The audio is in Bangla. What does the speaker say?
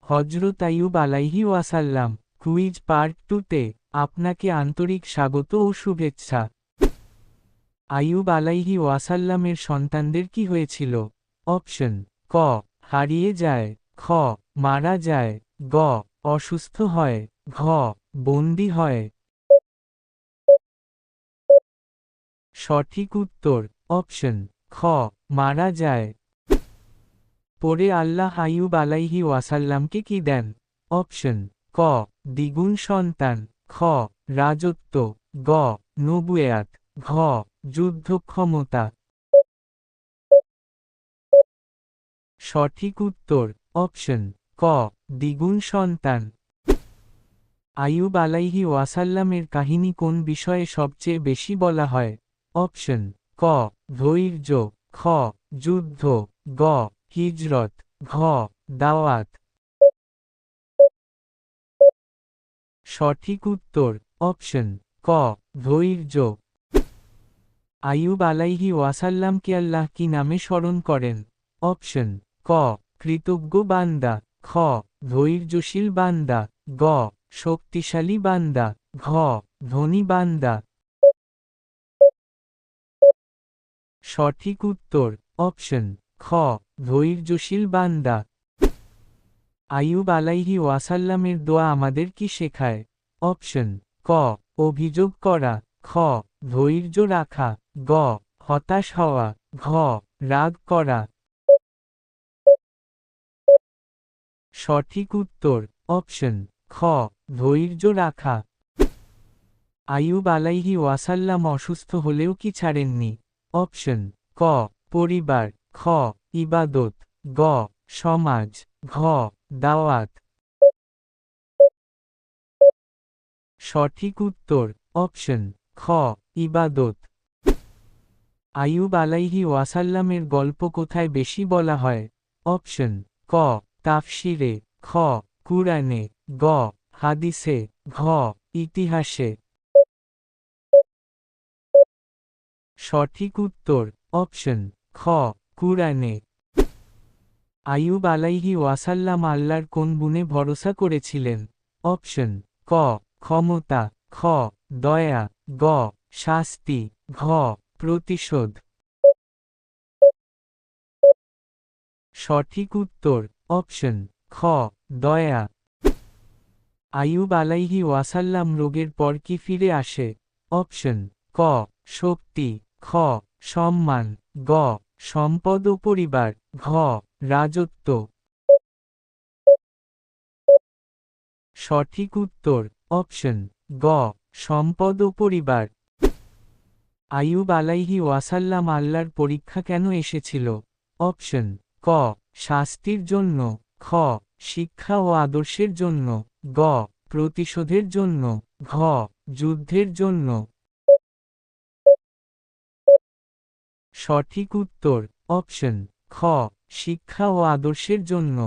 হযরত আইয়ুব আলাইহি ওয়াসাল্লাম কুইজ পার্ট 2তে আপনাকে আন্তরিক স্বাগত ও শুভেচ্ছা। আইয়ুব আলাইহি ওয়াসাল্লামের সন্তানদের কি হয়েছিল? অপশন: ক. হারিয়ে যায়, খ. মারা যায়, গ. অসুস্থ হয়, ঘ. বন্দী হয়। সঠিক উত্তর অপশন খ. মারা যায়। পরে আল্লাহ আইয়ুব আলাইহি ওয়াসাল্লামকে কি দেন? অপশন: ক. দ্বিগুণ সন্তান, খ. রাজত্ব, গ. নবুয়াত, ঘ. যুদ্ধক্ষমতা। সঠিক উত্তর অপশন ক. দ্বিগুণ সন্তান। আইয়ুব আলাইহি ওয়াসাল্লামের কাহিনী কোন বিষয়ে সবচেয়ে বেশি বলা হয়? অপশন: ক. ধৈর্য, খ. যুদ্ধ, গ. হিজরত, ঘ. দাওয়াত। সঠিক উত্তর অপশন ক. ধৈর্য। আইয়ুব আলাইহি ওয়াসাল্লামকে আল্লাহ কি নামে স্মরণ করেন? অপশন: ক. কৃতজ্ঞ বান্দা, খ. ধৈর্যশীল বান্দা, গ. শক্তিশালী বান্দা, ঘ. ধনী বান্দা। সঠিক উত্তর অপশন খ. ধৈর্যশীল বান্দা। আইয়ুব আলাইহি ওয়াসাল্লামের দোয়া আমাদের কি শেখায়? অপশন: ক. অভিযোগ করা, খ. ধৈর্য রাখা, গ. হতাশ হওয়া, ঘ. রাগ করা। সঠিক উত্তর অপশন খ. ধৈর্য রাখা। আইয়ুব আলাইহি ওয়াসাল্লাম অসুস্থ হলেও কি ছাড়েননি? অপশন: ক. পরিবার, খ. ইবাদত, গ. সমাজ, ঘ. দাওয়াত। সঠিক উত্তর অপশন খ. ইবাদত। আইয়ুব আলাইহি ওয়াসাল্লামের গল্প কোথায় বেশি বলা হয়? অপশন: ক. তাফসিরে, খ. কুরআনে, গ. হাদিসে, ঘ. ইতিহাসে। সঠিক উত্তর অপশন খ. কুরআনে। আইয়ুব আলাইহি ওয়াসাল্লাম আল্লাহর কোন গুণে ভরসা করেছিলেন? অপশন: ক. ক্ষমতা, খ. দয়া, গ. শাস্তি, ঘ. প্রতিশোধ। সঠিক উত্তর অপশন খ. দয়া। আইয়ুব আলাইহি ওয়াসাল্লাম রোগের পর কি ফিরে আসে? অপশন: ক. শক্তি, খ. সম্মান, গ. সম্পদ ও পরিবার, ঘ. রাজত্ব। সঠিক উত্তর অপশন গ. সম্পদ ও পরিবার। আইয়ুব আলাইহি ওয়াসাল্লাম আল্লাহর পরীক্ষা কেন এসেছিল? অপশন: ক. শাস্তির জন্য, খ. শিক্ষা ও আদর্শের জন্য, গ. প্রতিশোধের জন্য, ঘ. যুদ্ধের জন্য। সঠিক উত্তর অপশন খ. শিক্ষা ও আদর্শের জন্য।